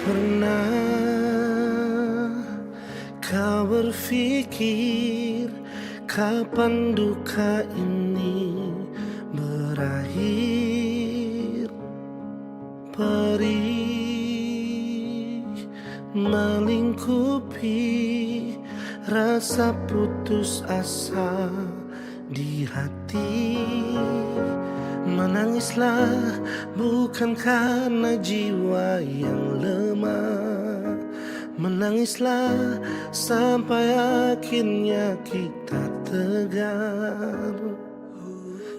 Pernah kau berpikir kapan duka ini berakhir? Perih melingkupi rasa putus asa di hati. Menangislah bukan karena jiwa yang lemah, menangislah sampai akhirnya kita tegar.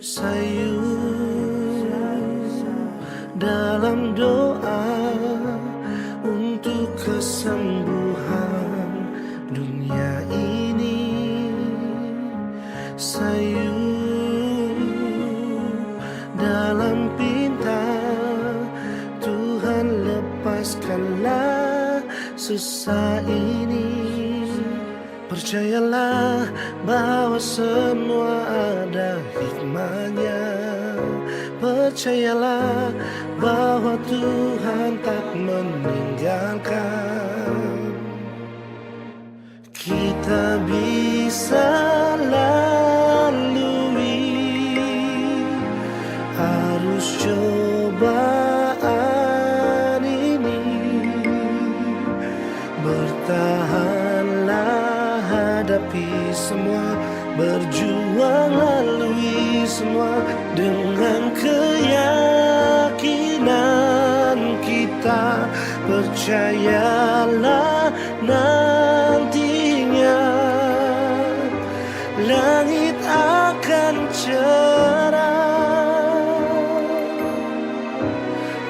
Sayu dalam doa untuk kesembuhan dunia ini. Sayu dalam pinta, Tuhan lepaskanlah susah ini. Percayalah bahwa semua ada hikmahnya. Percayalah bahwa Tuhan tak meninggalkan. Kita bisa harus cobaan ini. Bertahanlah, hadapi semua, berjuang lalui semua dengan keyakinan kita. Percayalah nantinya langit akan cerah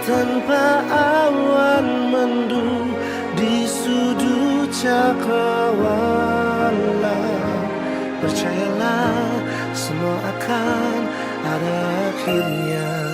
tanpa awan mendung di sudut cakrawala. Percayalah semua akan ada akhirnya.